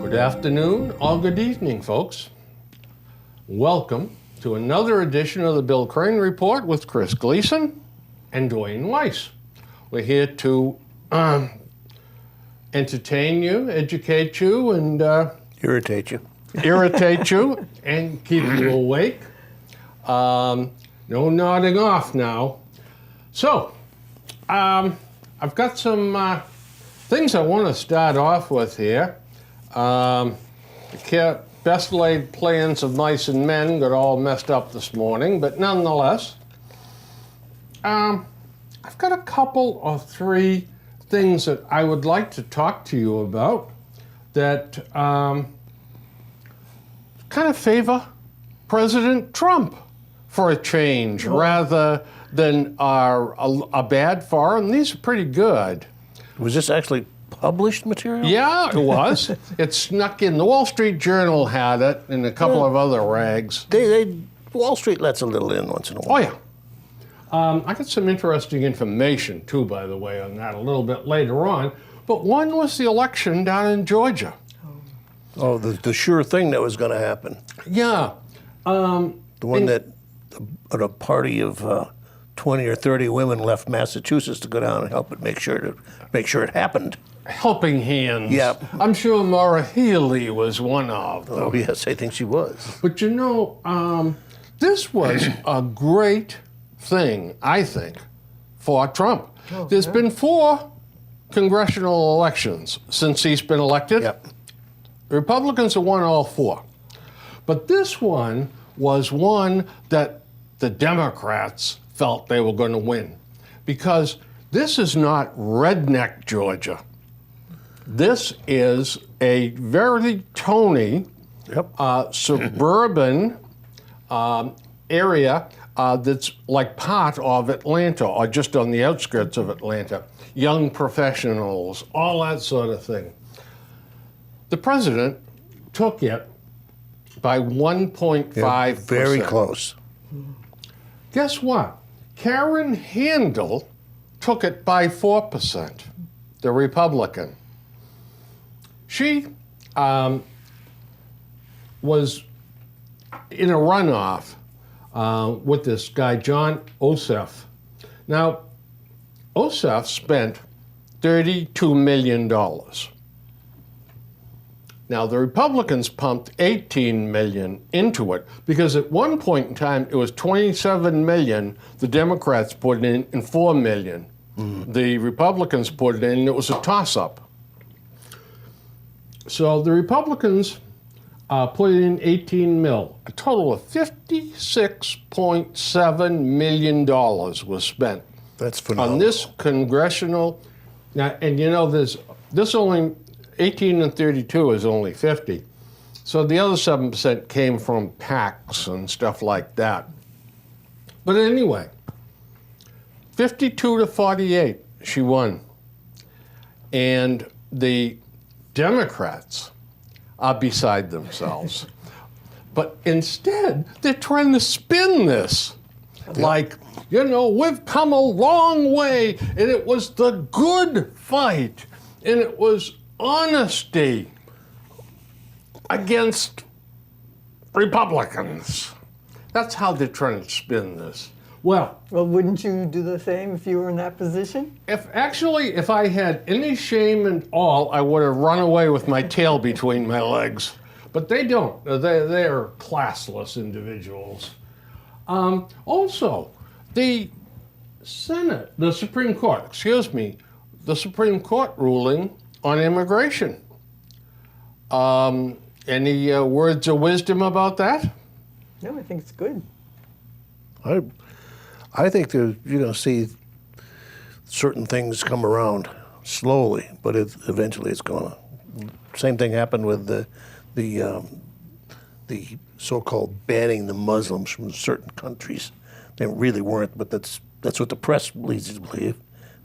Good afternoon or good evening, folks. Welcome to another edition of the Bill Crane Report with Chris Gleason and Dwayne Weiss. We're here to entertain you, educate you, and irritate you. Irritate you and keep you awake. No nodding off now. So, I've got some things I want to start off with here. The best laid plans of mice and men got all messed up this morning, but nonetheless, I've got a couple or three things that I would like to talk to you about that kind of favor President Trump for a change rather than are bad for him. These are pretty good. Was this actually published material? Yeah, it was. It snuck in. The Wall Street Journal had it, and a couple of other rags. Wall Street lets a little in once in a while. Oh, yeah. I got some interesting information, too, by the way, on that a little bit later on. But one was the election down in Georgia. Oh, the sure thing that was going to happen. Yeah. The one that a party of 20 or 30 women left Massachusetts to go down and help it make sure it happened. Helping hands. Yeah. I'm sure Maura Healey was one of them. Oh, yes, I think she was. But you know, this was a great thing, I think, for Trump. There's been 4 congressional elections since he's been elected. Yep. Republicans have won all 4. But this one was one that the Democrats felt they were going to win. Because this is not redneck Georgia. This is a very tony, suburban area that's like part of Atlanta or just on the outskirts of Atlanta. Young professionals, all that sort of thing. The president took it by 1.5%. Very close. Guess what? Karen Handel took it by 4%, the Republican. She was in a runoff with this guy, John Ossoff. Now, Ossoff spent $32 million. Now, the Republicans pumped $18 million into it because at one point in time, it was $27 million the Democrats put in and $4 million. The Republicans put it in, and it was a toss-up. So the Republicans put in 18 mil. A total of $56.7 million was spent. That's phenomenal. On this congressional, now, and you know, this only, 18 and 32 is only 50. So the other 7% came from PACs and stuff like that. But anyway, 52 to 48, she won. And the Democrats are beside themselves. But instead, they're trying to spin this. Like, you know, we've come a long way, and it was the good fight, and it was honesty against Republicans. That's how they're trying to spin this. Well, wouldn't you do the same if you were in that position? If I had any shame at all, I would have run away with my tail between my legs. But they don't. They're classless individuals. Also, the Supreme Court ruling on immigration. Any words of wisdom about that? No, I think it's good. I think you're going to see certain things come around slowly, but eventually it's going to. Same thing happened with the so-called banning the Muslims from certain countries. They really weren't, but that's what the press leads you to believe.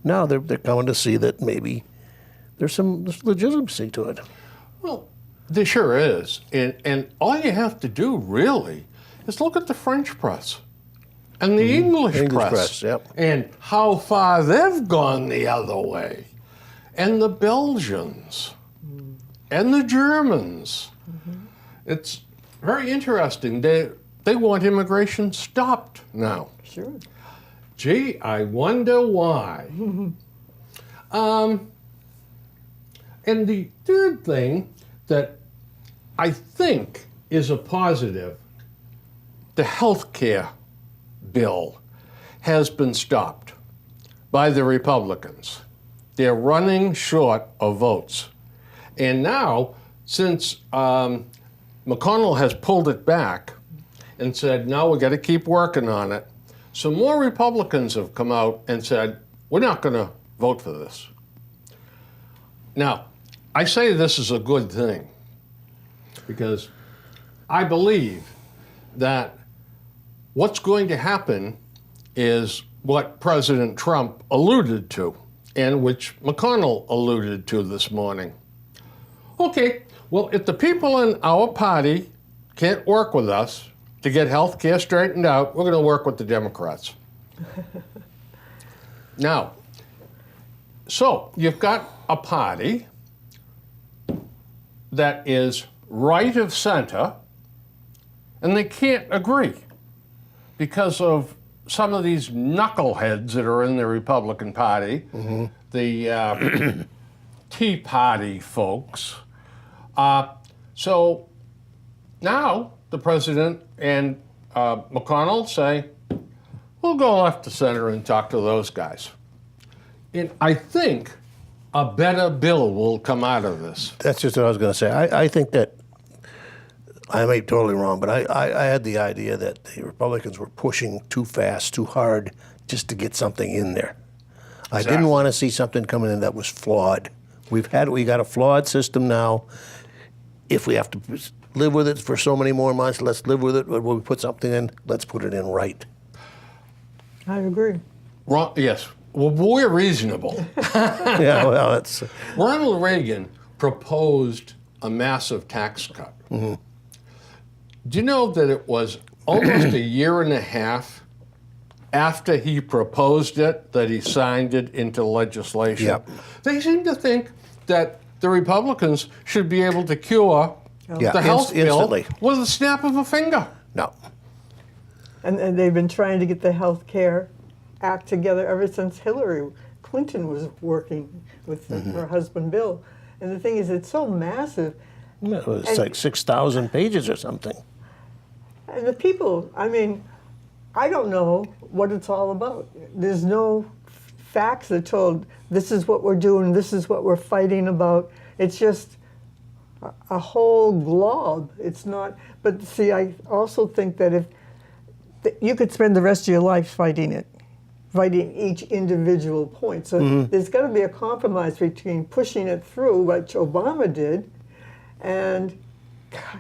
Now they're coming to see that maybe there's some legitimacy to it. Well, there sure is. And all you have to do, really, is look at the French press and the English press. Yep. And how far they've gone the other way. And the Belgians. And the Germans. It's very interesting. They want immigration stopped now. Sure. Gee, I wonder why. And the third thing that I think is a positive, the health care bill has been stopped by the Republicans. They're running short of votes. And now, since McConnell has pulled it back and said, no, we got to keep working on it, some more Republicans have come out and said, we're not going to vote for this. Now, I say this is a good thing because I believe that what's going to happen is what President Trump alluded to and which McConnell alluded to this morning. Okay, well, if the people in our party can't work with us to get health care straightened out, we're going to work with the Democrats. Now, so you've got a party that is right of center, and they can't agree because of some of these knuckleheads that are in the Republican Party, the Tea Party folks. So now the president and McConnell say, we'll go left to center and talk to those guys. And I think a better bill will come out of this. That's just what I was going to say. I think that, I may be totally wrong, but I had the idea that the Republicans were pushing too fast, too hard, just to get something in there. I didn't want to see something coming in that was flawed. We got a flawed system now. If we have to live with it for so many more months, let's live with it. When we put something in, let's put it in right. I agree. Wrong, yes. Well, we're reasonable. Yeah, well, that's... Ronald Reagan proposed a massive tax cut. Do you know that it was almost a year and a half after he proposed it that he signed it into legislation? Yep. They seem to think that the Republicans should be able to cure the health bill instantly. with a snap of a finger. No. And they've been trying to get the health care act together ever since Hillary Clinton was working with her husband Bill. And the thing is, it's so massive. It's like 6,000 pages or something. And the people, I mean, I don't know what it's all about. There's no facts that told this is what we're doing, this is what we're fighting about. It's just a whole glob. It's not, but see, I also think that if you could spend the rest of your life fighting each individual point. So there's got to be a compromise between pushing it through, which Obama did, and God,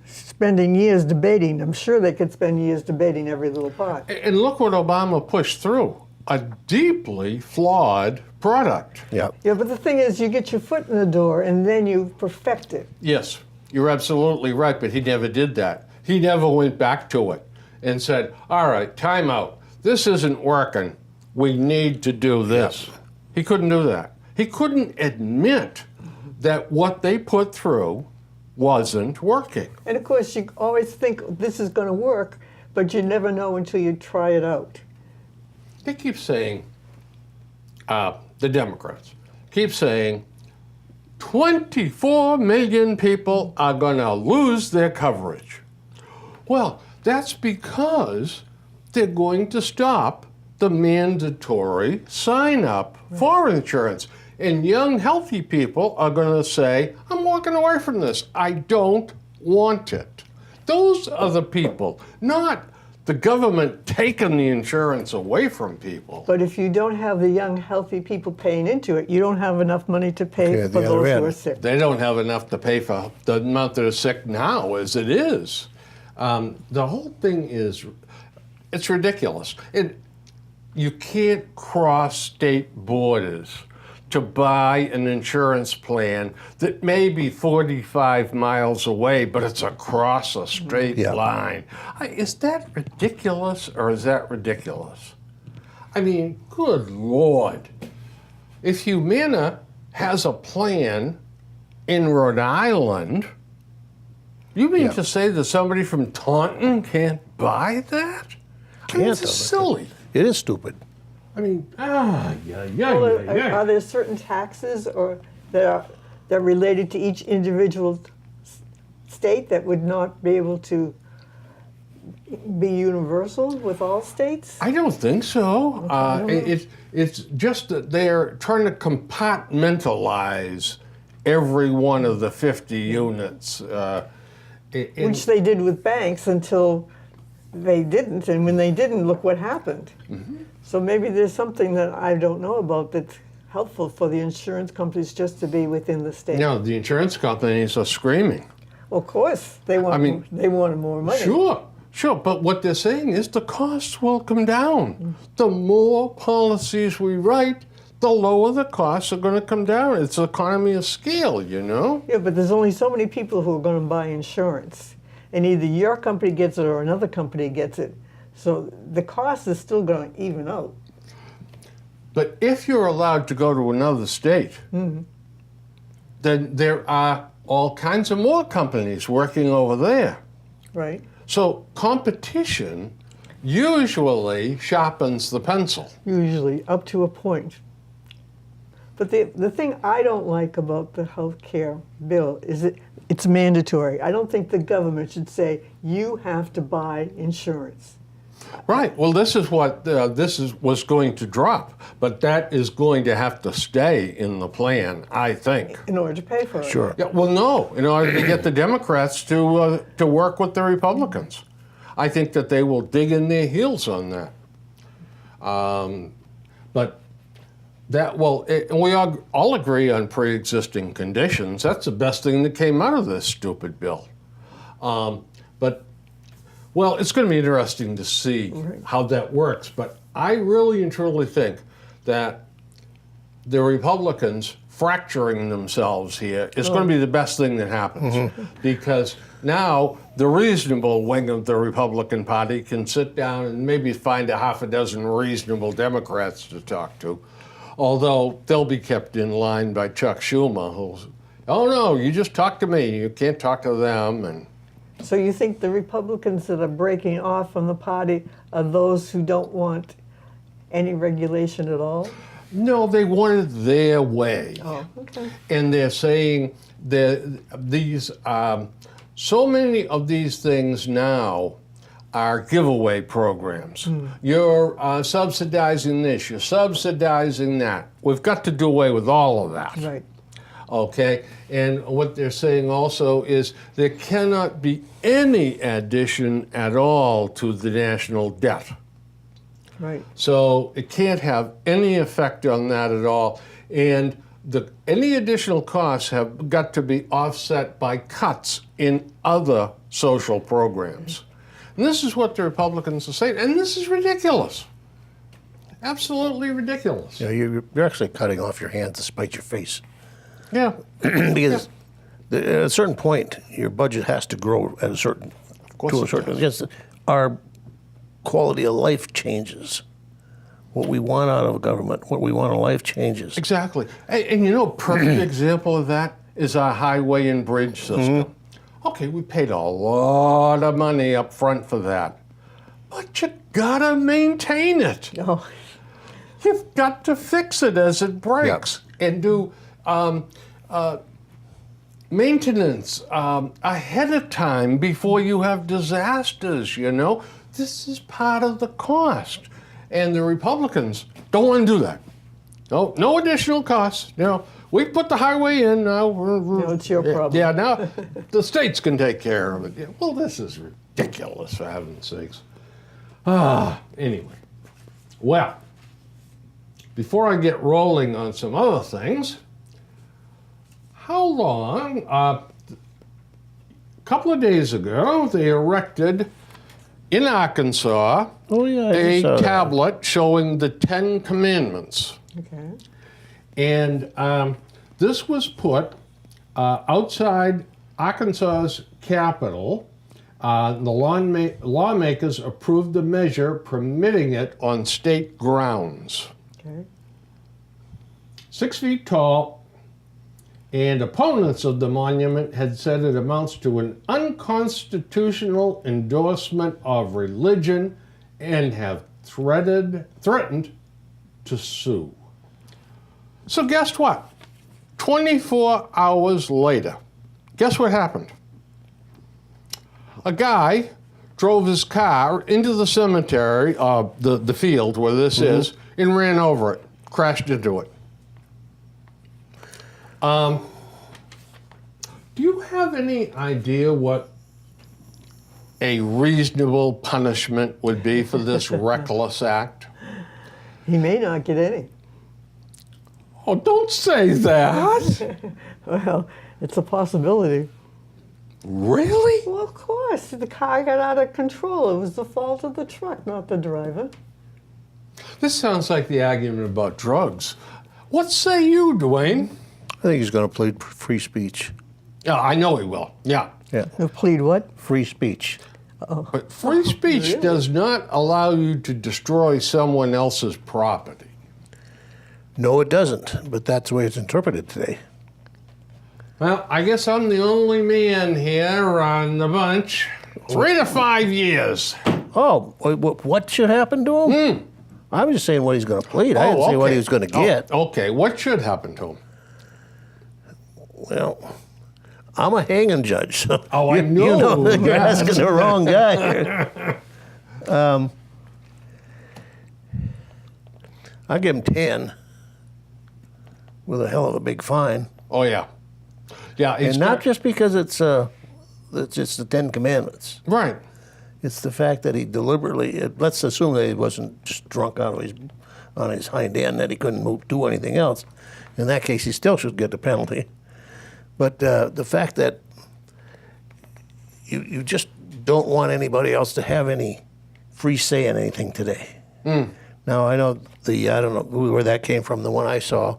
spending years debating. I'm sure they could spend years debating every little part. And look what Obama pushed through, a deeply flawed product. Yeah. Yeah, but the thing is, you get your foot in the door and then you perfect it. Yes, you're absolutely right, but he never did that. He never went back to it and said, all right, time out. This isn't working. We need to do this. He couldn't do that. He couldn't admit that what they put through wasn't working. And of course, you always think this is going to work, but you never know until you try it out. They keep saying, the Democrats keep saying, 24 million people are going to lose their coverage. Well, that's because they're going to stop the mandatory sign-up for insurance. And young, healthy people are going to say, I'm walking away from this. I don't want it. Those are the people, not the government taking the insurance away from people. But if you don't have the young, healthy people paying into it, you don't have enough money to pay Yeah, for the other those who end. are sick. They don't have enough to pay for the amount that are sick now as it is. The whole thing is, it's ridiculous. you can't cross state borders to buy an insurance plan that may be 45 miles away, but it's across a straight Yeah. line. Is that ridiculous, or is that ridiculous? I mean, good Lord. If Humana has a plan in Rhode Island, you mean Yeah. to say that somebody from Taunton can't buy that? I mean, Can't, this is though. silly. It is stupid. I mean, Well, are there certain taxes or that are related to each individual state that would not be able to be universal with all states? I don't think so. It's just that they're trying to compartmentalize every one of the 50 units. Which they did with banks until they didn't, and when they didn't, look what happened. So maybe there's something that I don't know about that's helpful for the insurance companies just to be within the state. No, the insurance companies are screaming. Well, of course, they want they wanted more money. Sure, but what they're saying is the costs will come down. The more policies we write, the lower the costs are going to come down. It's economy of scale, you know? Yeah, but there's only so many people who are going to buy insurance, and either your company gets it or another company gets it. So the cost is still going to even out. But if you're allowed to go to another state, then there are all kinds of more companies working over there. Right. So competition usually sharpens the pencil. Usually, up to a point. But the thing I don't like about the health care bill is it's mandatory. I don't think the government should say, you have to buy insurance. Right. Well, this is what was going to drop, but that is going to have to stay in the plan, I think. In order to pay for it. Sure. Yeah, well, no, in order to get the Democrats to work with the Republicans. I think that they will dig in their heels on that. But that, we all agree on pre-existing conditions. That's the best thing that came out of this stupid bill. Well, it's going to be interesting to see how that works. But I really and truly think that the Republicans fracturing themselves here is going to be the best thing that happens. Because now the reasonable wing of the Republican Party can sit down and maybe find a half a dozen reasonable Democrats to talk to. Although they'll be kept in line by Chuck Schumer, who's, oh no, you just talk to me, you can't talk to them. And So you think the Republicans that are breaking off from the party are those who don't want any regulation at all? no, they want it their way. Oh, okay. And they're saying that these, so many of these things now are giveaway programs. You're subsidizing this, you're subsidizing that. We've got to do away with all of that. Right. Okay, and what they're saying also is there cannot be any addition at all to the national debt. Right. So it can't have any effect on that at all. And any additional costs have got to be offset by cuts in other social programs. And this is what the Republicans are saying, and this is ridiculous. Absolutely ridiculous. You know, you're actually cutting off your hands to spite your face. Yeah. Because at a certain point, your budget has to grow at a certain, to a certain. Yes, our quality of life changes. What we want out of government, what we want in life changes. Exactly. And you know, a perfect example of that is our highway and bridge system. Okay, we paid a lot of money up front for that, but you gotta maintain it. Oh, You've got to fix it as it breaks and do maintenance ahead of time before you have disasters, you know. This is part of the cost. And the Republicans don't want to do that. No additional costs. You know, we put the highway in now. no, it's your problem. Yeah, now the states can take care of it. Yeah, well, this is ridiculous, for heaven's sakes. Anyway. Well, before I get rolling on some other things, how long, a couple of days ago, they erected in Arkansas Oh, yeah, I a saw that. tablet showing the 10 Commandments. Okay. And this was put outside Arkansas's Capitol. The lawmakers approved the measure permitting it on state grounds. Okay. 6 feet tall, and opponents of the monument had said it amounts to an unconstitutional endorsement of religion and have threatened to sue. So guess what? 24 hours later, guess what happened? A guy drove his car into the cemetery, the field where this is, and ran over it, crashed into it. Do you have any idea what a reasonable punishment would be for this reckless act? He may not get any. Oh, don't say that. Well, it's a possibility. Really? Well, of course. The car got out of control. It was the fault of the truck, not the driver. This sounds like the argument about drugs. What say you, Dwayne? I think he's going to plead free speech. Yeah, I know he will. Yeah. Yeah, You plead what? free speech. But free speech really? does not allow you to destroy someone else's property. No, it doesn't, but that's the way it's interpreted today. Well, I guess I'm the only man here on the bunch. 3 to 5 years. Oh, what should happen to him? I was just saying what he's going to plead. I didn't say what he was going to get. Oh, okay, what should happen to him? Well, I'm a hanging judge. So Oh, I you know you're that. asking the wrong guy here. I'll give him 10 with a hell of a big fine. Oh, yeah. Yeah, it's And not just because it's just the 10 Commandments. right. It's the fact that he deliberately, let's assume that he wasn't just drunk on his hind end, that he couldn't do anything else. In that case, he still should get the penalty. But the fact that you just don't want anybody else to have any free say in anything today. Now, I know I don't know where that came from, the one I saw.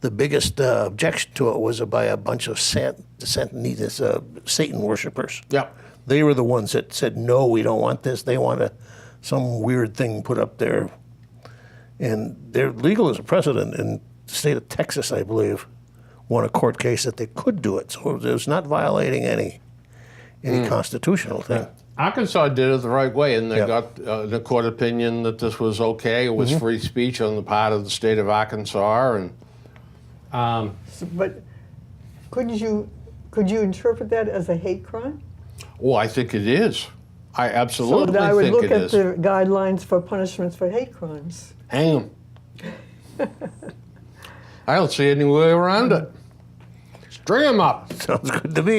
The biggest objection to it was by a bunch of Satan worshipers. Yeah. They were the ones that said, no, we don't want this. They want some weird thing put up there. And they're legal as a precedent in the state of Texas, I believe, won a court case that they could do it. So it was not violating any constitutional thing. Arkansas did it the right way, and they Yeah. got the court opinion that this was okay. It was free speech on the part of the state of Arkansas, and But could you interpret that as a hate crime? oh, I think it is. I So absolutely then I would think look it at is. the guidelines for punishments for hate crimes. Hang them. I don't see any way around it. String them up. Sounds good to me.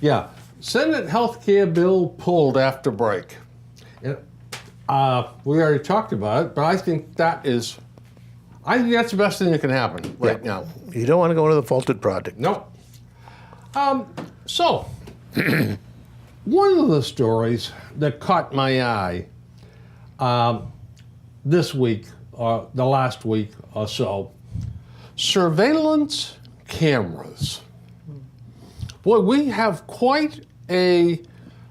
Yeah, Senate health care bill pulled after break. We already talked about it, but I think that's the best thing that can happen right now. You don't want to go into the faulted project. No. So, one of the stories that caught my eye this week, or the last week or so, surveillance cameras. Boy, we have quite a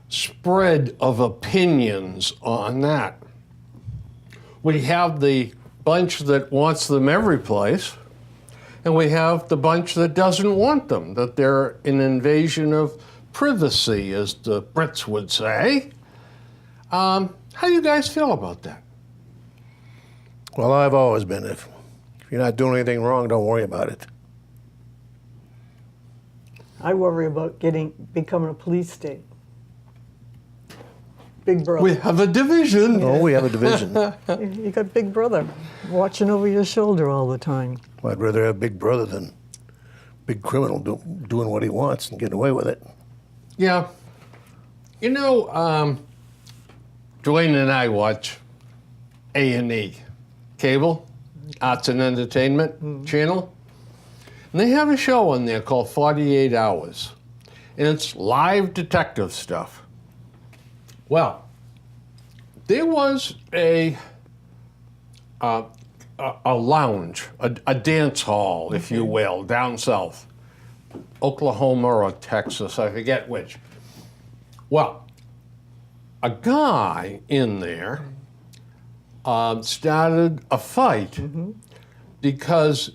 spread of opinions on that. We have the bunch that wants them every place, and we have the bunch that doesn't want them, that they're an invasion of privacy, as the Brits would say. How do you guys feel about that? Well, I've always been, if you're not doing anything wrong, don't worry about it. I worry about becoming a police state. Big brother. We have a division. Oh, we have a division. You got Big Brother watching over your shoulder all the time. I'd rather have Big Brother than big criminal doing what he wants and getting away with it. Yeah. You know, Dwayne and I watch A&E, cable, arts and entertainment channel. And they have a show on there called 48 Hours. and it's live detective stuff. Well, there was a lounge, a dance hall, if you will, down south, Oklahoma or Texas, I forget which. Well, a guy in there started a fight because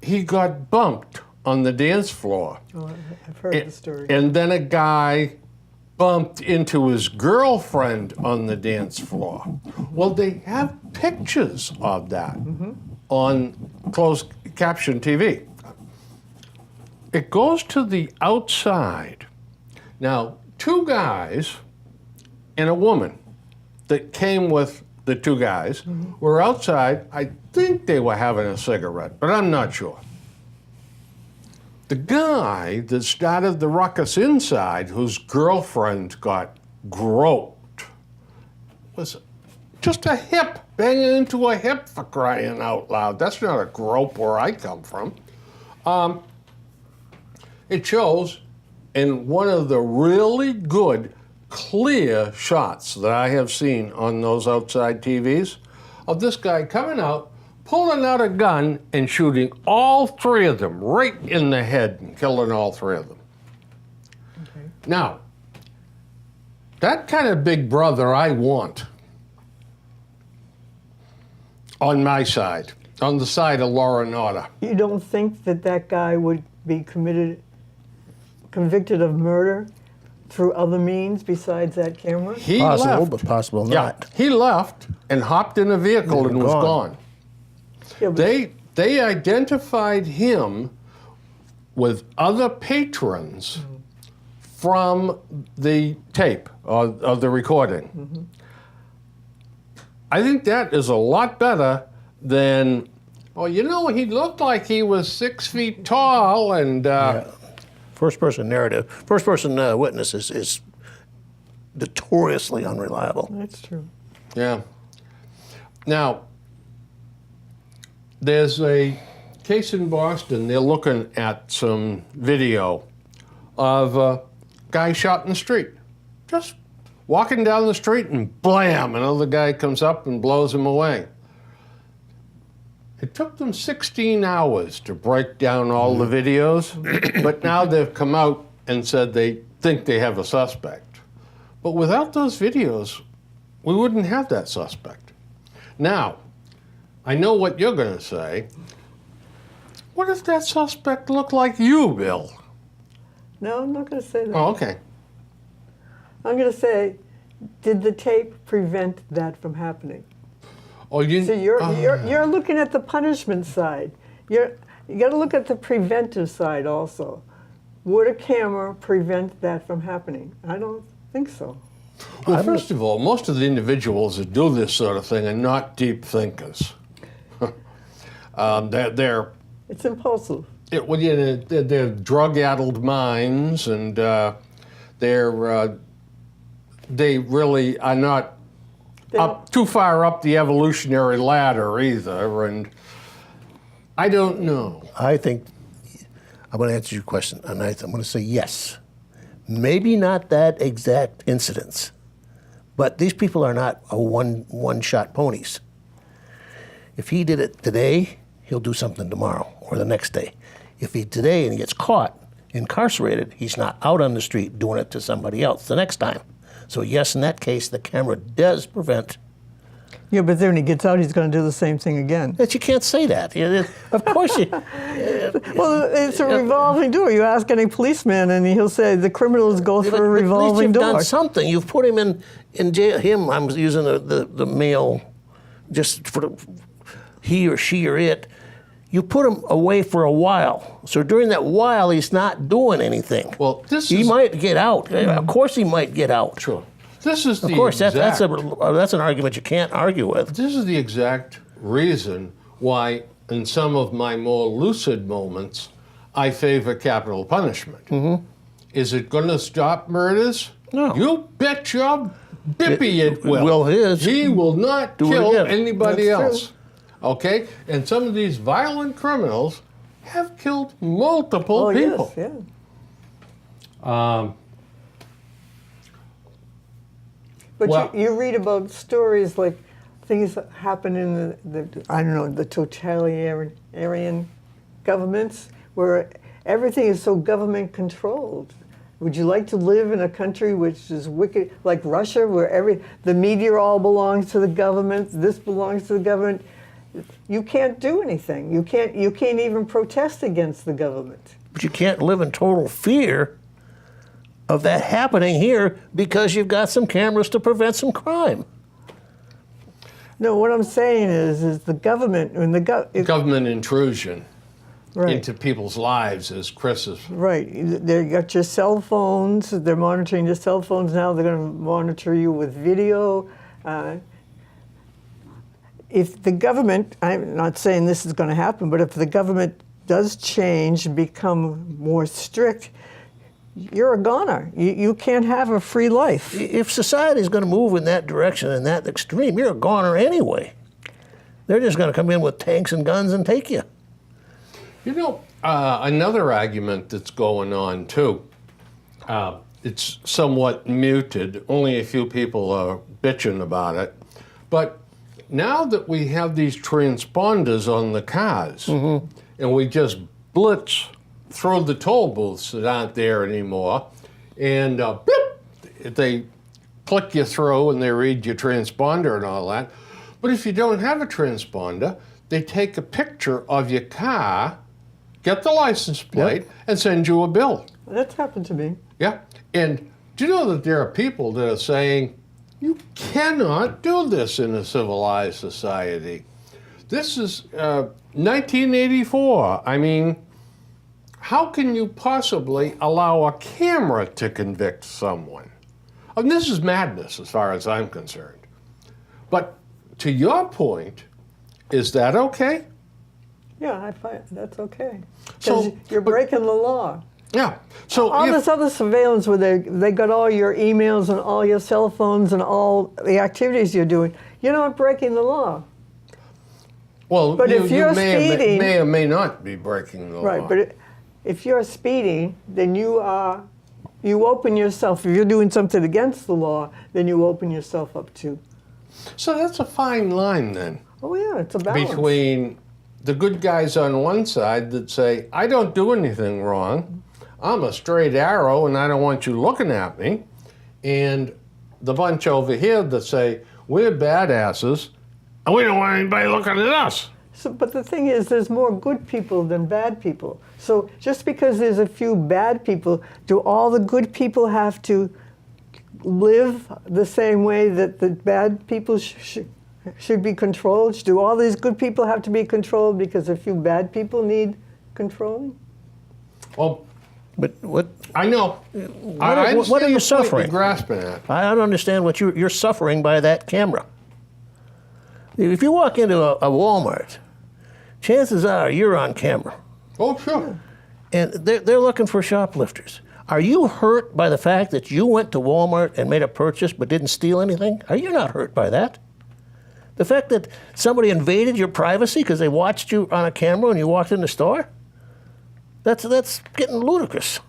he got bumped on the dance floor. Oh, I've heard the story. And then a guy bumped into his girlfriend on the dance floor. Well, they have pictures of that on closed caption TV. It goes to the outside. Now, two guys and a woman that came with the two guys were outside. I think they were having a cigarette, but I'm not sure. The guy that started the ruckus inside, whose girlfriend got groped, was just a hip, banging into a hip, for crying out loud. That's not a grope where I come from. It shows in one of the really good, clear shots that I have seen on those outside TVs of this guy coming out, pulling out a gun and shooting all three of them right in the head and killing all three of them. Okay. Now, that kind of big brother I want on my side, on the side of law and order. You don't think that that guy would be convicted of murder through other means besides that camera? He Possible, left. but possible Yeah, not. he left and hopped in a vehicle and was gone. Yeah, but They identified him with other patrons from the tape of the recording. I think that is a lot better than, well, you know, he looked like he was 6 feet tall and First-person narrative, first-person witness is notoriously unreliable. that's true. yeah. Now, there's a case in Boston. They're looking at some video of a guy shot in the street. Just walking down the street and blam, another guy comes up and blows him away. It took them 16 hours to break down all the videos, but now they've come out and said they think they have a suspect. But without those videos, we wouldn't have that suspect. Now, I know what you're going to say. What if that suspect looked like you, Bill? No, I'm not going to say that. Oh, okay. I'm going to say, did the tape prevent that from happening? Oh, you. So you're looking at the punishment side. You got to look at the preventive side also. Would a camera prevent that from happening? I don't think so. Well, first of all, most of the individuals that do this sort of thing are not deep thinkers. They're It's impulsive. well, yeah, they're drug-addled minds, and they really are not up too far up the evolutionary ladder either. And I don't know. I think, I'm going to answer your question, and I'm going to say yes. Maybe not that exact incidence, but these people are not one-shot ponies. If he did it today, he'll do something tomorrow or the next day. If he today and he gets caught, incarcerated, he's not out on the street doing it to somebody else the next time. So yes, in that case, the camera does prevent. Yeah, but then when he gets out, he's going to do the same thing again. But you can't say that. Of course you. Well, it's a revolving door. You ask any policeman, and he'll say the criminals go through a But at least revolving you've door. done something. You've put him in jail. Him, I'm using the male, just for he or she or it. You put him away for a while. So during that while, he's not doing anything. Well, he might get out. Of course, he might get out. Sure. This is the Of course, exact, that's an argument you can't argue with. This is the exact reason why, in some of my more lucid moments, I favor capital punishment. Mm-hmm. Is it going to stop murders? No. You bet your bippy it will. Will his. He will not Do it kill again. anybody That's else. true. Okay? And some of these violent criminals have killed multiple Oh, people. yes, But Well- you read about stories like things that happen in I don't know, the totalitarian governments where everything is so government controlled. Would you like to live in a country which is wicked, like Russia, where the media all belongs to the government, this belongs to the government? You can't do anything. You can't even protest against the government. But you can't live in total fear of that happening here because you've got some cameras to prevent some crime. No, what I'm saying is the government, when Government intrusion right. into people's lives, as Chris is. Right. They got your cell phones. They're monitoring your cell phones now. They're going to monitor you with video. If the government, I'm not saying this is going to happen, but if the government does change and become more strict, you're a goner. You can't have a free life. If society is going to move in that direction and that extreme, you're a goner anyway. They're just going to come in with tanks and guns and take you. You know, another argument that's going on too, it's somewhat muted, only a few people are bitching about it, but now that we have these transponders on the cars, and we just blitz through the toll booths that aren't there anymore, and beep, they click you through and they read your transponder and all that. But if you don't have a transponder, they take a picture of your car, get the license plate, and send you a bill. That's happened to me. Yeah. And do you know that there are people that are saying, you cannot do this in a civilized society? This is 1984. I mean, how can you possibly allow a camera to convict someone? And this is madness as far as I'm concerned. But to your point, is that okay? Yeah, I find that's okay. So- Because you're breaking the law. Yeah. So All if, this other surveillance where they got all your emails and all your cell phones and all the activities you're doing, you're not breaking the law. well, but if you're may speeding- may or may not be breaking the law. Right, but if you're speeding, then you open yourself, if you're doing something against the law, then you open yourself up to. So that's a fine line then, Oh yeah, it's a balance. between the good guys on one side that say, I don't do anything wrong, I'm a straight arrow and I don't want you looking at me, and the bunch over here that say, we're badasses and we don't want anybody looking at us. So, but the thing is, there's more good people than bad people. So just because there's a few bad people, do all the good people have to live the same way that the bad people should be controlled? Do all these good people have to be controlled because a few bad people need controlling? Well, But what I know. What are you understand the point suffering? you're grasping at. I don't understand what you're suffering by that camera. If you walk into a Walmart, chances are you're on camera, Oh, sure. and they're looking for shoplifters. Are you hurt by the fact that you went to Walmart and made a purchase but didn't steal anything? Are you not hurt by that? The fact that somebody invaded your privacy because they watched you on a camera and you walked in the store? That's getting ludicrous.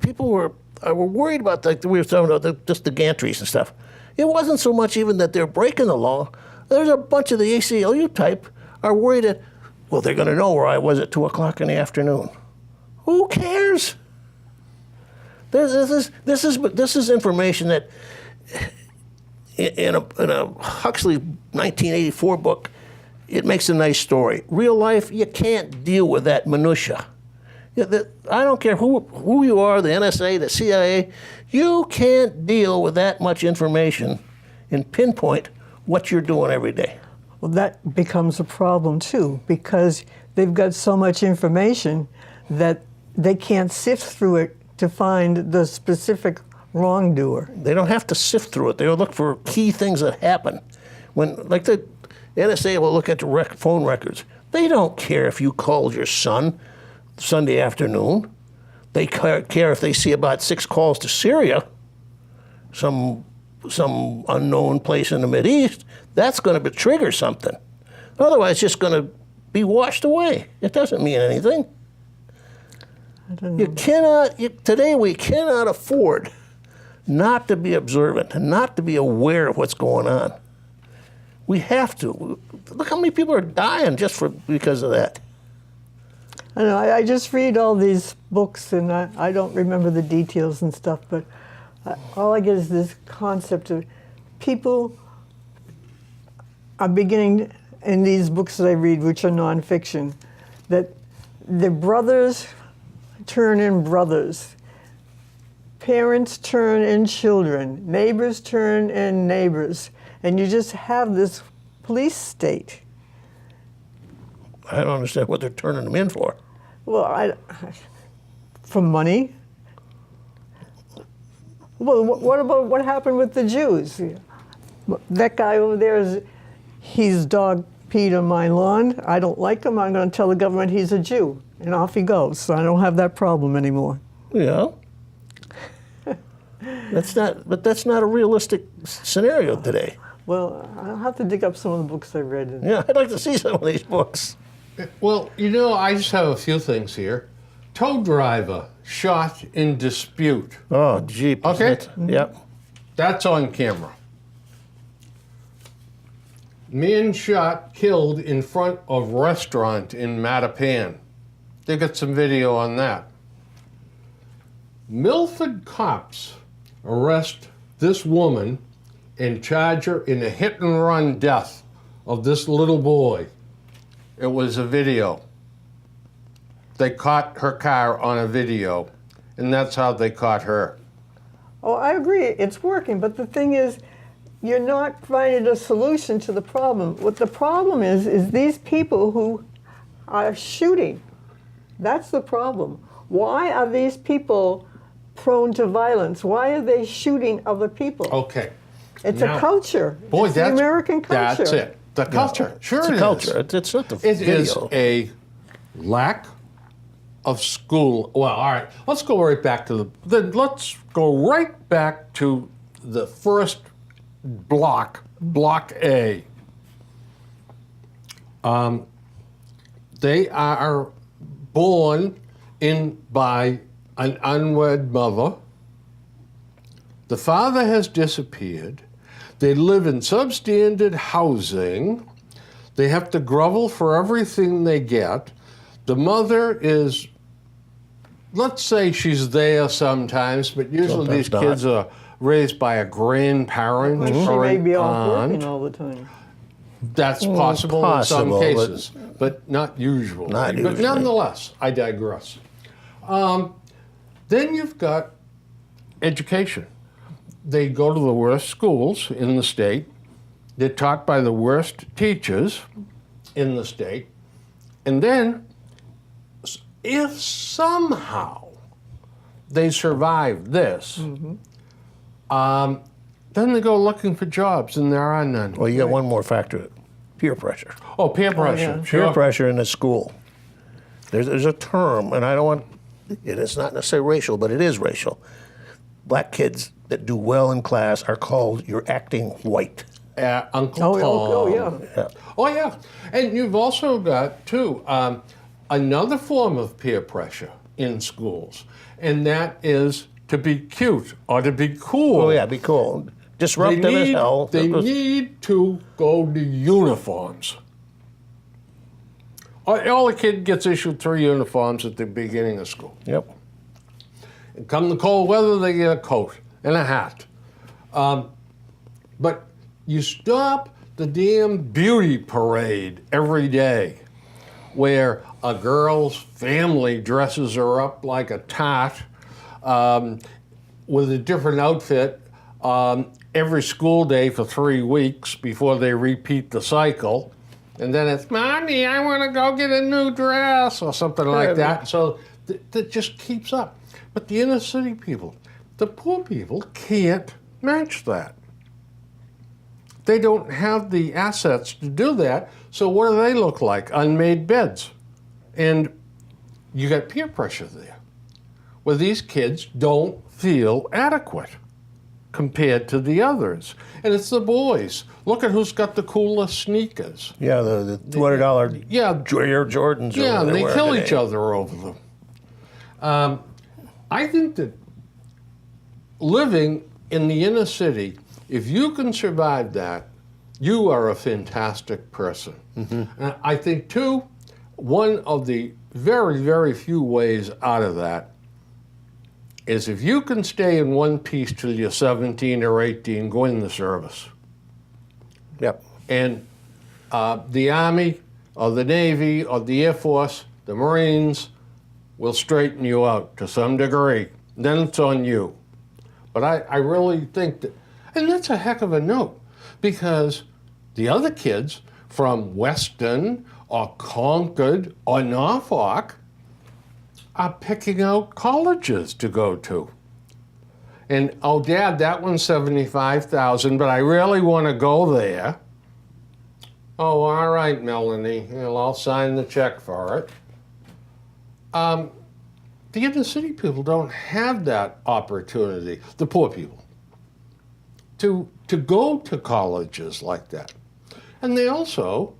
People were worried about, like we were talking about, just the gantries and stuff. It wasn't so much even that they're breaking the law. There's a bunch of the ACLU type are worried that, well, they're going to know where I was at 2 o'clock in the afternoon. Who cares? This is information that in a Huxley 1984 book, it makes a nice story. Real life, you can't deal with that minutia. I don't care who you are, the NSA, the CIA, you can't deal with that much information and pinpoint what you're doing every day. Well, that becomes a problem too, because they've got so much information that they can't sift through it to find the specific wrongdoer. They don't have to sift through it. They'll look for key things that happen. Like the NSA will look at the phone records. They don't care if you called your son Sunday afternoon. They care if they see about 6 calls to Syria, some unknown place in the Mideast. That's going to trigger something. Otherwise, it's just going to be washed away. It doesn't mean anything. I don't know. Today we cannot afford not to be observant and not to be aware of what's going on. We have to. Look how many people are dying just because of that. I know, I just read all these books and I don't remember the details and stuff, but all I get is this concept of people are beginning, in these books that I read, which are nonfiction, that the brothers turn in brothers, parents turn in children, neighbors turn in neighbors, and you just have this police state. I don't understand what they're turning them in for. Well, for money. Well, what about what happened with the Jews? That guy over there, he's dog peed on my lawn. I don't like him. I'm going to tell the government he's a Jew. And off he goes. So I don't have that problem anymore. Yeah. That's not a realistic scenario today. Well, I'll have to dig up some of the books I read. Yeah, I'd like to see some of these books. Well, I just have a few things here. Tow driver shot in dispute. Oh, jeep. Okay. Yep. That's on camera. Man shot, killed in front of restaurant in Mattapan. They got some video on that. Milford cops arrest this woman and charge her in a hit-and-run death of this little boy. It was a video. They caught her car on a video, and that's how they caught her. Oh, I agree. It's working. But the thing is, you're not finding a solution to the problem. What the problem is these people who are shooting. That's the problem. Why are these people prone to violence? Why are they shooting other people? Okay. It's Now, a culture. Boy, it's the American culture. That's it. The culture. Sure, It's a it culture. is. It's not the It video. is a lack of school. Well, all right. Let's go right back to let's go right back to the first block, Block A. They are born in by an unwed mother. The father has disappeared. They live in substandard housing. They have to grovel for everything they get. The mother is, let's say she's there sometimes, but usually Sometimes these not. kids are raised by a grandparent She or may an be off aunt. working all the time. That's possible in some possible, cases, but not usually. Not But usually. nonetheless, I digress. Then you've got education. They go to the worst schools in the state. They're taught by the worst teachers in the state. And then, if somehow they survive this, then they go looking for jobs, and there are none. Well, you got one more factor: peer pressure. Oh, peer pressure. yeah. Sure. Peer pressure in a school. There's a term, and I don't want. It's not necessarily racial, but it is racial. Black kids that do well in class are called "you're acting white." Uncle Oh, Tom. yeah. Oh, yeah. And you've also got, too, another form of peer pressure in schools, and that is to be cute or to be cool. Oh yeah, be cool. Disruptive as hell. They need to go to uniforms. All a kid gets issued 3 uniforms at the beginning of school. Yep. And come the cold weather, they get a coat and a hat. But you stop the damn beauty parade every day where a girl's family dresses her up like a tot with a different outfit every school day for 3 weeks before they repeat the cycle. And then it's, Mommy, I want to go get a new dress or something like that. So that just keeps up. But the inner city people, the poor people can't match that. They don't have the assets to do that. So what do they look like? Unmade beds. And you got peer pressure there, where these kids don't feel adequate compared to the others. And it's the boys. Look at who's got the coolest sneakers. Yeah, the $200 Yeah, Air Jordans. yeah, or and they whatever kill they're each other over them. I think that living in the inner city, if you can survive that, you are a fantastic person. And I think, too, one of the very, very few ways out of that is if you can stay in one piece till you're 17 or 18, go in the service. Yep. And the Army or the Navy or the Air Force, the Marines will straighten you out to some degree. Then it's on you. But I really think that, and that's a heck of a note, because the other kids from Weston or Concord or Norfolk are picking out colleges to go to. And, oh, Dad, that one's $75,000, but I really want to go there. Oh, all right, Melanie. Well, I'll sign the check for it. The inner city people don't have that opportunity, the poor people, to go to colleges like that. And they also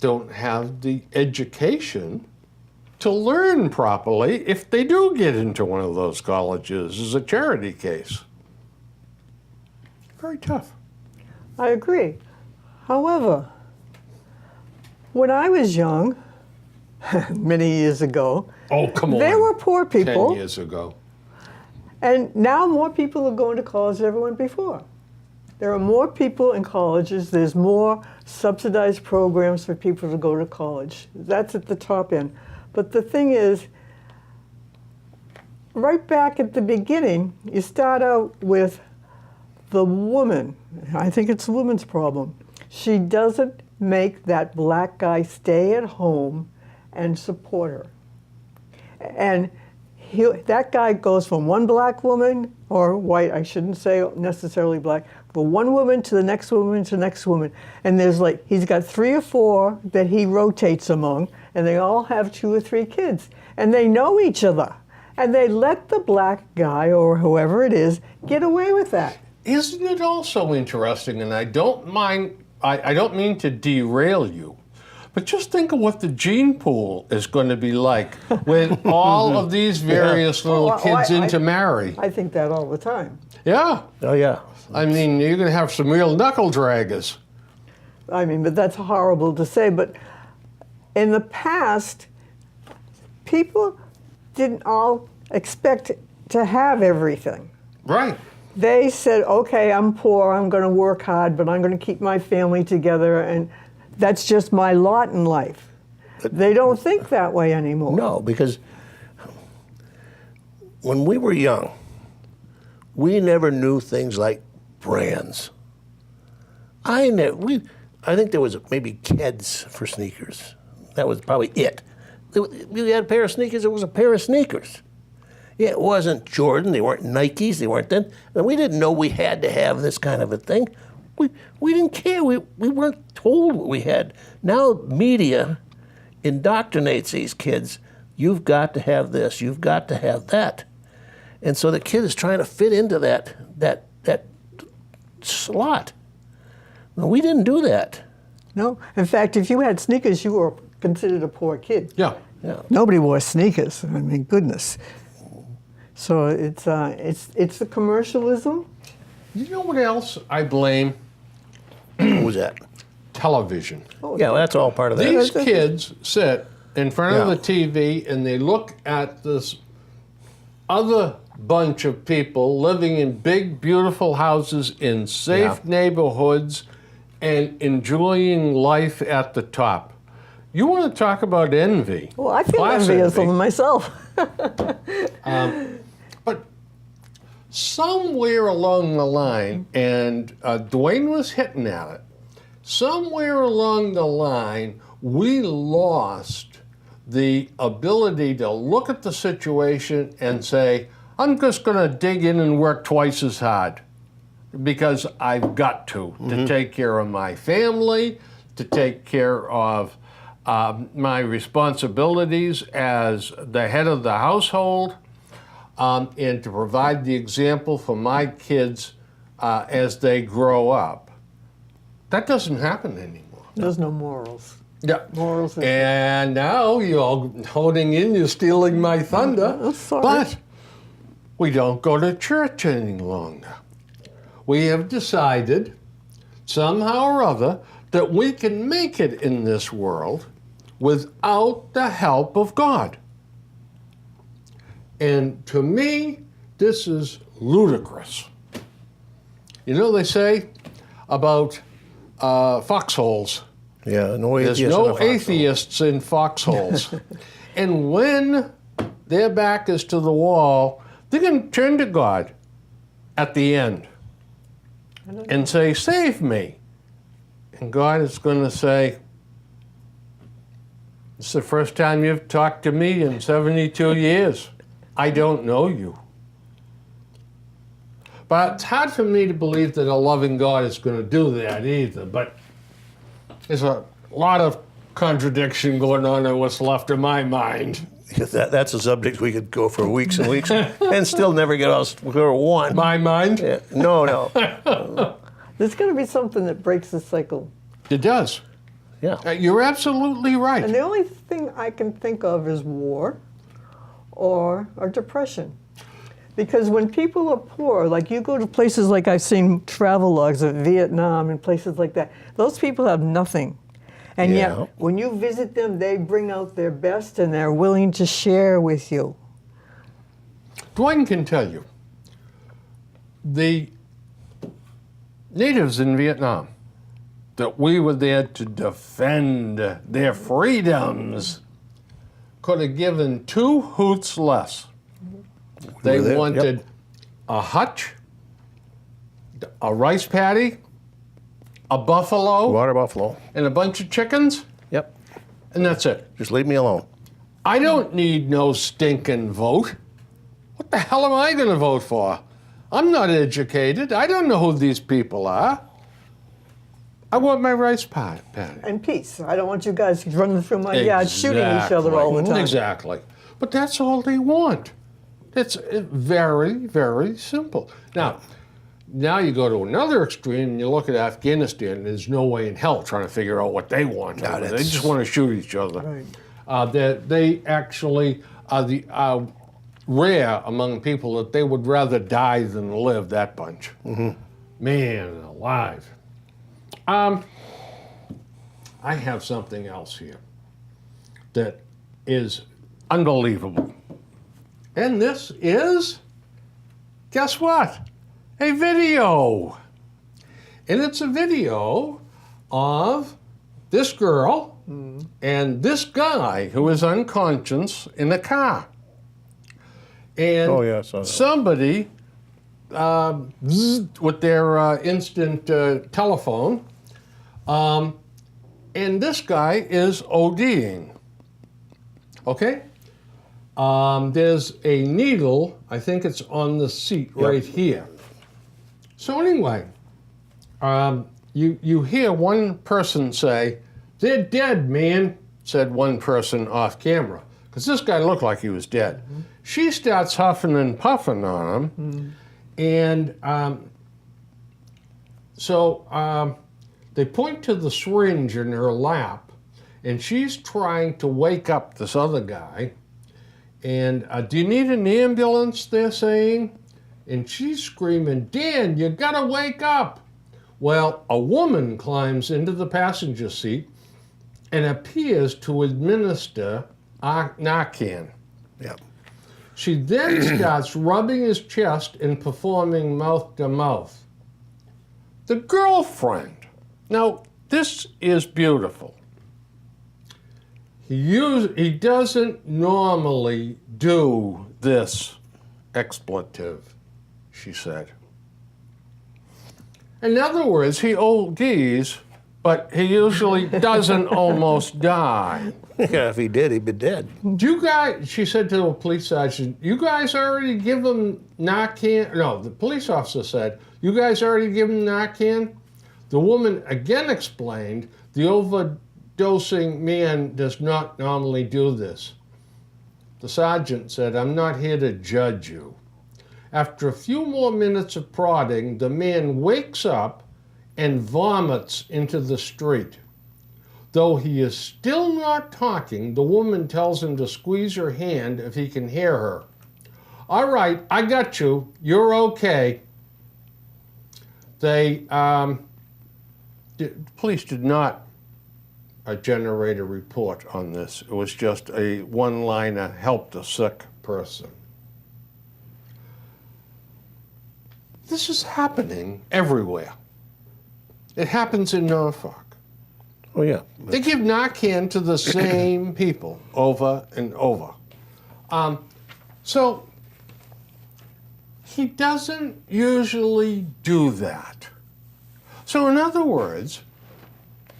don't have the education to learn properly if they do get into one of those colleges as a charity case. Very tough. I agree. However, when I was young, many years ago, Oh, come on. there were poor people. 10 years ago. And now more people are going to college than ever went before. There are more people in colleges. There's more subsidized programs for people to go to college. That's at the top end. But the thing is, right back at the beginning, you start out with the woman. I think it's the woman's problem. She doesn't make that black guy stay at home and support her. And that guy goes from one black woman, or white, I shouldn't say necessarily black, but one woman to the next woman to the next woman. And there's like, he's got 3 or 4 that he rotates among, and they all have 2 or 3 kids. And they know each other. And they let the black guy, or whoever it is, get away with that. Isn't it also interesting, and I don't mean to derail you, but just think of what the gene pool is going to be like when all of these various little kids intermarry. I think that all the time. Yeah. Oh, yeah. I mean, you're going to have some real knuckle draggers. I mean, but that's horrible to say. But in the past, people didn't all expect to have everything. Right. They said, okay, I'm poor, I'm going to work hard, but I'm going to keep my family together, and that's just my lot in life. They don't think that way anymore. No, because when we were young, we never knew things like brands. I think there was maybe Keds for sneakers. That was probably it. We had a pair of sneakers, it was a pair of sneakers. Yeah, it wasn't Jordan, they weren't Nikes, they weren't then. And we didn't know we had to have this kind of a thing. We didn't care, we weren't told what we had. Now media indoctrinates these kids. You've got to have this, you've got to have that. And so the kid is trying to fit into that slot. No, we didn't do that. No. In fact, if you had sneakers, you were considered a poor kid. Yeah. Yeah. Nobody wore sneakers. I mean, goodness. So it's the commercialism. You know what else I blame? What was that? Television. Oh, Yeah, well, that's all part of that. These kids sit in front of Yeah. the TV and they look at this other bunch of people living in big, beautiful houses in safe neighborhoods and enjoying life at the top. You want to talk about envy? Well, I feel Class envious envy. of myself. But somewhere along the line, and Dwayne was hitting at it, somewhere along the line, we lost the ability to look at the situation and say, I'm just going to dig in and work twice as hard because I've got to take care of my family, to take care of my responsibilities as the head of the household, and to provide the example for my kids as they grow up. That doesn't happen anymore. There's no morals. Yeah. Morals. And now you're holding in, you're stealing my thunder. Oh, sorry. But we don't go to church any longer. We have decided, somehow or other, that we can make it in this world without the help of God. And to me, this is ludicrous. You know, they say about foxholes. Yeah, no There's atheists in a no foxhole. atheists in foxholes. And when their back is to the wall, they're going to turn to God at the end and say, save me. And God is going to say, it's the first time you've talked to me in 72 years. I don't know you. But it's hard for me to believe that a loving God is going to do that either. But there's a lot of contradiction going on in what's left of my mind. That's a subject we could go for weeks and weeks and still never get us one. My mind? Yeah. No. There's going to be something that breaks the cycle. It does. Yeah. You're absolutely right. And the only thing I can think of is war or depression. Because when people are poor, like you go to places like I've seen travel logs of Vietnam and places like that, those people have nothing. And Yeah. yet, when you visit them, they bring out their best and they're willing to share with you. Dwayne can tell you, the natives in Vietnam, that we were there to defend their freedoms, could have given 2 hoots less. They were there, wanted yep. a hutch, a rice paddy, a buffalo, Water buffalo. and a bunch of chickens, Yep. and that's it. Just leave me alone. I don't need no stinking vote. What the hell am I going to vote for? I'm not educated. I don't know who these people are. I want my rice patty. And peace. I don't want you guys running through my yard shooting each other all the time. Exactly. But that's all they want. It's very, very simple. Now you go to another extreme and you look at Afghanistan, and there's no way in hell trying to figure out what they want. No, They that's- just want to shoot each other. Right. They actually are rare among people that they would rather die than live, that bunch. Mm-hmm. Man alive. I have something else here that is unbelievable. And this is, guess what? A video. And it's a video of this girl and this guy who is unconscious in a car. And Oh, yeah, I saw that. somebody with their instant telephone, and this guy is ODing. Okay? There's a needle, I think it's on the seat right here. So anyway, you hear one person say, "They're dead, man," said one person off camera, because this guy looked like he was dead. Mm-hmm. She starts huffing and puffing on him, and so they point to the syringe in her lap, and she's trying to wake up this other guy. And do you need an ambulance, they're saying? And she's screaming, "Dan, you gotta wake up." Well, a woman climbs into the passenger seat and appears to administer Narcan. Yep. She then starts rubbing his chest and performing mouth to mouth. The girlfriend. Now, this is beautiful. He doesn't normally do this expletive, she said. In other words, he ODs, but he usually doesn't almost die. Yeah, if he did, he'd be dead. Do you guys, she said to the police sergeant, "You guys already give him Narcan?" No, the police officer said, "You guys already give him Narcan?" The woman again explained, "The overdosing man does not normally do this." The sergeant said, "I'm not here to judge you." After a few more minutes of prodding, the man wakes up and vomits into the street. Though he is still not talking, the woman tells him to squeeze her hand if he can hear her. All right, I got you. You're okay. Police did not generate a report on this. It was just a one-liner, helped a sick person. This is happening everywhere. It happens in Norfolk. Oh, yeah. They give Narcan to the same people over and over. So he doesn't usually do that. So in other words,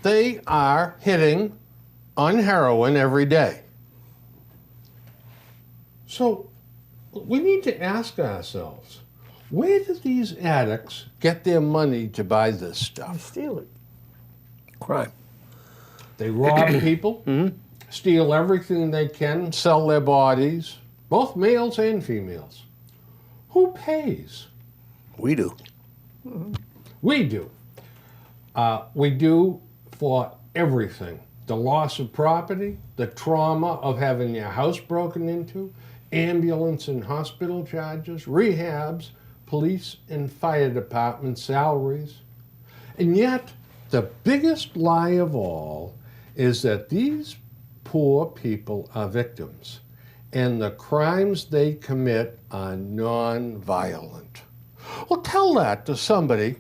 they are hitting on heroin every day. So we need to ask ourselves, where do these addicts get their money to buy this stuff? Steal it. Crime. They rob people, steal everything they can, sell their bodies, both males and females. Who pays? We do. We do. We do for everything. The loss of property, the trauma of having your house broken into, ambulance and hospital charges, rehabs, police and fire department salaries. And yet, the biggest lie of all is that these poor people are victims, and the crimes they commit are non-violent. Well, tell that to somebody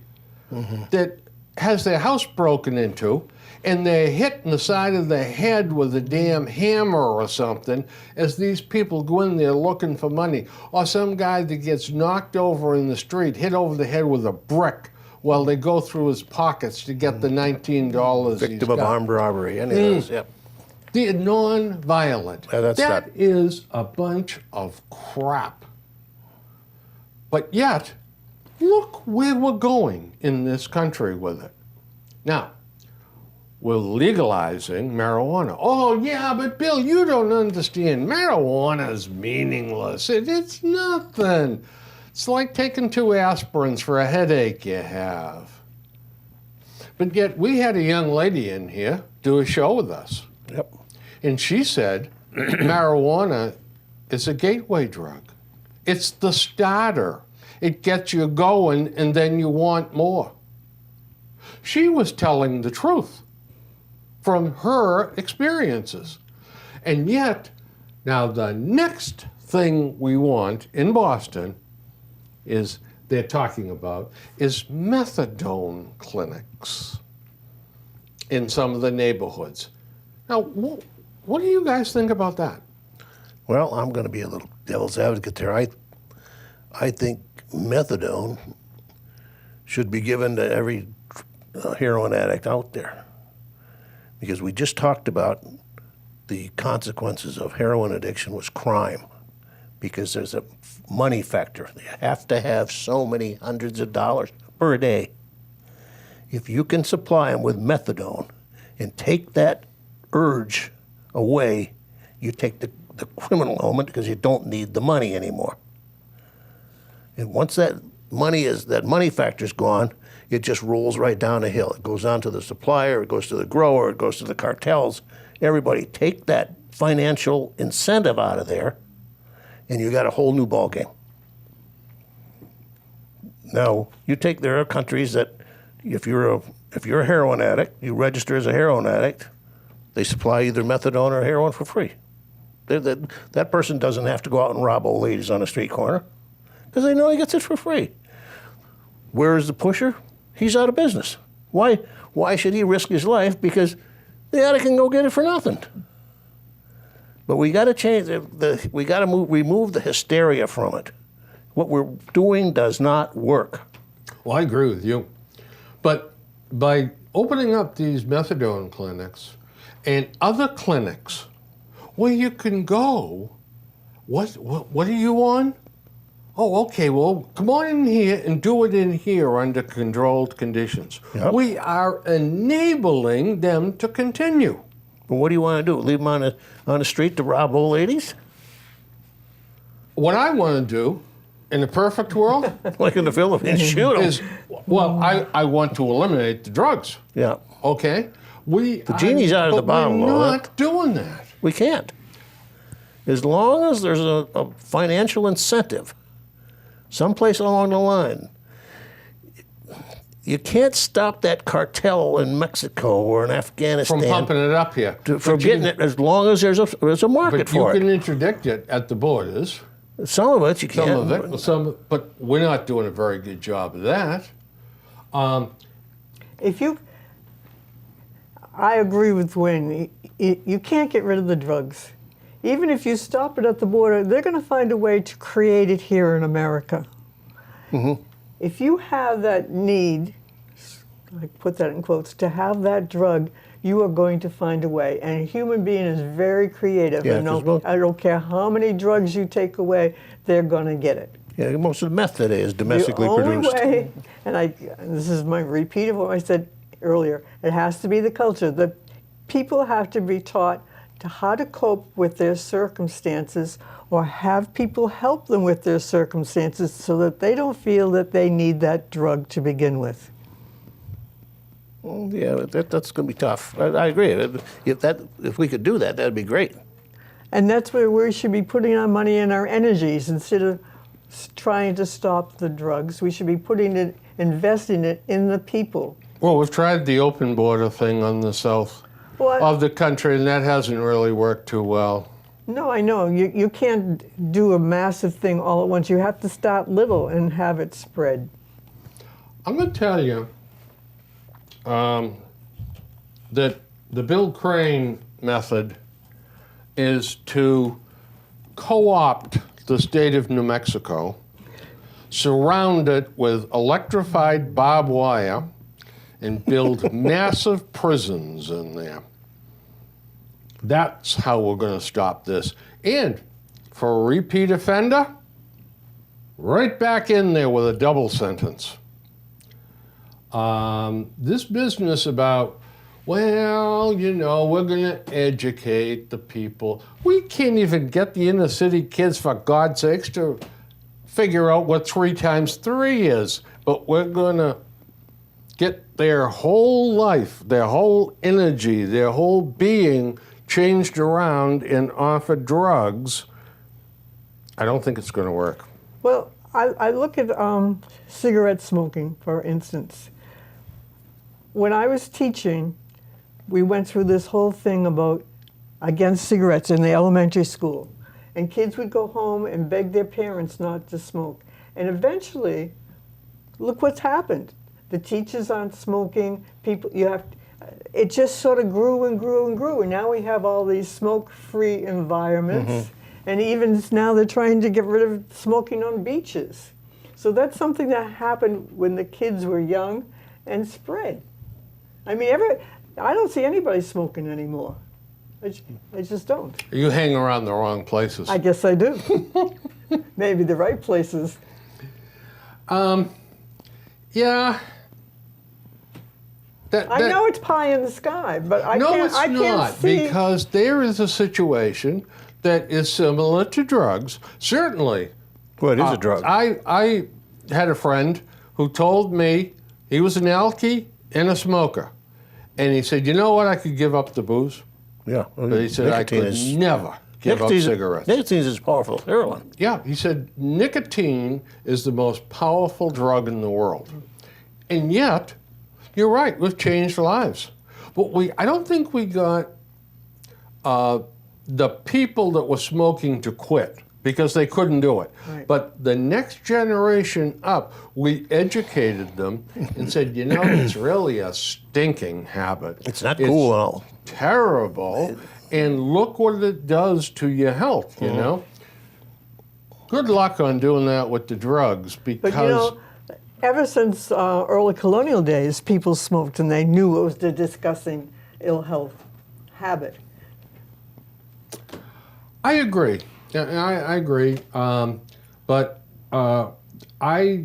that has their house broken into and they're hit in the side of the head with a damn hammer or something as these people go in there looking for money. Or some guy that gets knocked over in the street, hit over the head with a brick while they go through his pockets to get the $19 Victim of armed robbery. Any of those, yep. They're non-violent. Yeah, That is a bunch of crap. But yet, look where we're going in this country with it. Now, we're legalizing marijuana. Oh, yeah, but Bill, you don't understand. Marijuana is meaningless. It's nothing. It's like taking 2 aspirins for a headache you have. But yet, we had a young lady in here do a show with us. Yep. And she said marijuana is a gateway drug. It's the starter. It gets you going, and then you want more. She was telling the truth from her experiences. And yet, now the next thing we want in Boston they're talking about is methadone clinics in some of the neighborhoods. Now, what do you guys think about that? Well, I'm going to be a little devil's advocate there. I think methadone should be given to every heroin addict out there, because we just talked about the consequences of heroin addiction was crime, because there's a money factor. They have to have so many hundreds of dollars per day. If you can supply them with methadone and take that urge away, you take the criminal element because you don't need the money anymore. And once that money factor's gone, it just rolls right down the hill. It goes on to the supplier, it goes to the grower, it goes to the cartels. Everybody take that financial incentive out of there, and you got a whole new ball game. Now, there are countries that if you're a heroin addict, you register as a heroin addict, they supply either methadone or heroin for free. That person doesn't have to go out and rob old ladies on a street corner because they know he gets it for free. Where is the pusher? He's out of business. Why should he risk his life? Because the addict can go get it for nothing. But we got to change we got to remove the hysteria from it. What we're doing does not work. Well, I agree with you. But by opening up these methadone clinics and other clinics where you can go, what are you on? Oh, okay, well, come on in here and do it in here under controlled conditions. Yep. We are enabling them to continue. But what do you want to do? Leave them on the street to rob old ladies? What I want to do, in a perfect world, Like in the Philippines, shoot them. is, well, I want to eliminate the drugs. Yeah. Okay? The genie's out of the bottle. We're though. not doing that. We can't. As long as there's a financial incentive, someplace along the line, you can't stop that cartel in Mexico or in Afghanistan From pumping it up here. from getting it as long as there's a market But for you can it. interdict it at the borders. Some of it you Some can't. of it, but we're not doing a very good job of that. I agree with Wayne. You can't get rid of the drugs. Even if you stop it at the border, they're going to find a way to create it here in America. Mm-hmm. If you have that need, I put that in quotes, to have that drug, you are going to find a way. And a human being is very creative. Yeah, And 'cause most- I don't care how many drugs you take away, they're going to get it. Yeah, most of the meth today is domestically The only produced. way, and this is my repeat of what I said earlier, it has to be the culture. The people have to be taught to how to cope with their circumstances, or have people help them with their circumstances so that they don't feel that they need that drug to begin with. Well, yeah, that's going to be tough. I agree. If we could do that, that'd be great. And that's where we should be putting our money and our energies. Instead of trying to stop the drugs, we should be investing it in the people. Well, we've tried the open border thing on the south of the country, and that hasn't really worked too well. No, I know. You can't do a massive thing all at once. You have to start little and have it spread. I'm going to tell you that the Bill Crane method is to co-opt the state of New Mexico, surround it with electrified barbed wire, and build massive prisons in there. That's how we're going to stop this. And for a repeat offender, right back in there with a double sentence. This business about, well, you know, we're going to educate the people. We can't even get the inner city kids, for God's sakes, to figure out what 3 times 3 is. But we're going to get their whole life, their whole energy, their whole being changed around and offered drugs. I don't think it's going to work. Well, I look at cigarette smoking, for instance. When I was teaching, we went through this whole thing about against cigarettes in the elementary school. And kids would go home and beg their parents not to smoke. And eventually, look what's happened. The teachers aren't smoking. It just sort of grew and grew and grew. And now we have all these smoke-free environments. Mm-hmm. And even now they're trying to get rid of smoking on beaches. So that's something that happened when the kids were young and spread. I mean, I don't see anybody smoking anymore. I just don't. You hang around the wrong places. I guess I do. Maybe the right places. Yeah. I know it's pie in the sky, but I can't see. Because there is a situation that is similar to drugs. Certainly. Well, it is a drug. I had a friend who told me he was an alkie and a smoker. And he said, you know what, I could give up the booze. Yeah. But he said, I could never give up cigarettes. Nicotine is as powerful as heroin. Yeah, he said, nicotine is the most powerful drug in the world. And yet, you're right, we've changed lives. But I don't think we got the people that were smoking to quit because they couldn't do it. Right. But the next generation up, we educated them and said, you know, it's really a stinking habit. It's not cool at all. Terrible, and look what it does to your health, you know? Good luck on doing that with the drugs, because... But you know, ever since early colonial days, people smoked and they knew it was the disgusting ill health habit. I agree. I agree. But I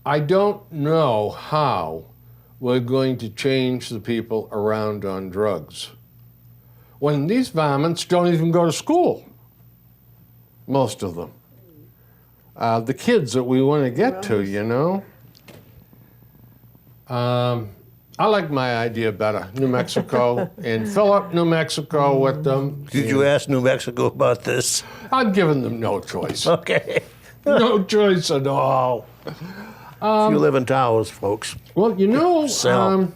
don't know how we're going to change the people around on drugs when these varmints don't even go to school, most of them. The kids that we want to get to, you know. I like my idea better, New Mexico, and fill up New Mexico with them. Did you ask New Mexico about this? I'm giving them no choice. Okay. No choice at all. If you live in towers, folks. Well, you know, Sell.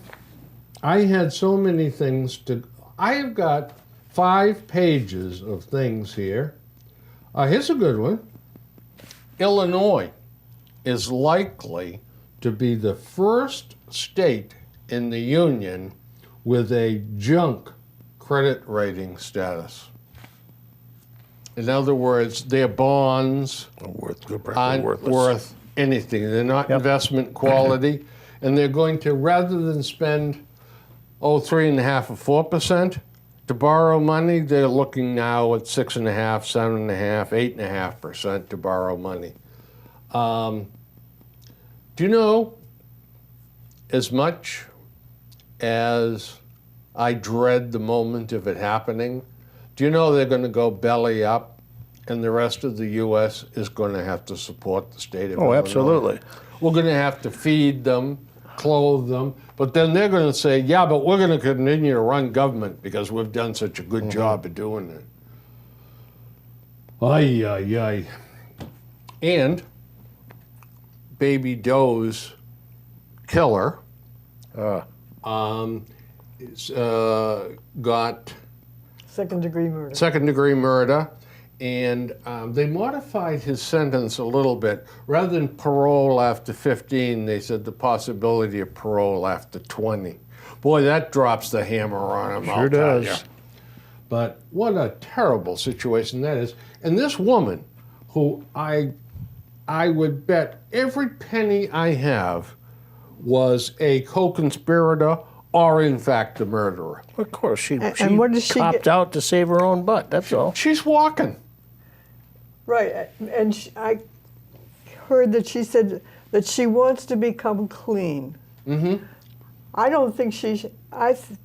I had so many things to. I have got 5 pages of things here. Here's a good one. Illinois is likely to be the first state in the union with a junk credit rating status. In other words, their bonds aren't Worthless. worth anything. They're not investment quality, and they're going to, rather than spend 3.5% or 4% to borrow money, they're looking now at 6.5%, 7.5%, 8.5% to borrow money. Do you know, as much as I dread the moment of it happening, do you know they're going to go belly up, and the rest of the U.S. is going to have to support the state of Illinois? Absolutely. We're going to have to feed them, clothe them, but then they're going to say, yeah, but we're going to continue to run government because we've done such a good job of doing it. Ay, ay, ay. And Baby Doe's killer got Second-degree murder. second-degree murder, and they modified his sentence a little bit. Rather than parole after 15, they said the possibility of parole after 20. Boy, that drops the hammer on him. Sure does. Tell you. But what a terrible situation that is. And this woman, who I would bet every penny I have was a co-conspirator or, in fact, the murderer. Of course, she And what does she copped get? out to save her own butt. That's all. She's walking. Right, and I heard that she said that she wants to become clean. Mm-hmm. I don't think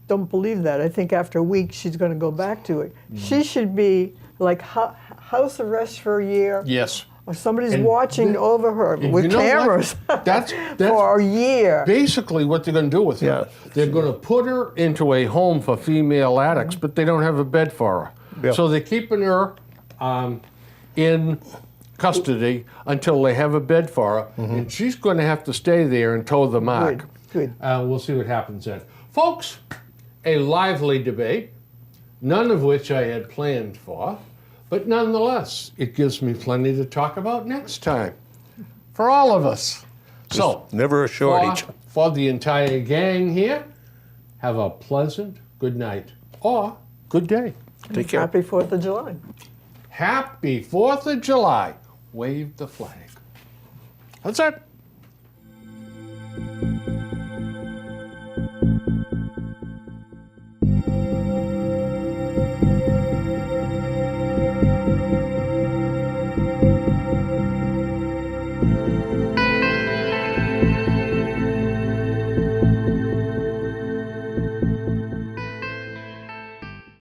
don't believe that. I think after a week she's going to go back to it. Mm-hmm. She should be like house arrest for a year. Yes. Or somebody's watching over her with you know cameras That's for a year. basically what they're going to do with her. Yeah. They're going to put her into a home for female addicts, but they don't have a bed for her. Yeah. So they're keeping her in custody until they have a bed for her, and she's going to have to stay there and toe the mark. Good. We'll see what happens then. Folks, a lively debate, none of which I had planned for, but nonetheless, it gives me plenty to talk about next time for all of us. So, Never a shortage. for the entire gang here, have a pleasant good night or good day. Take care. Happy 4th of July. Happy 4th of July. Wave the flag. That's it.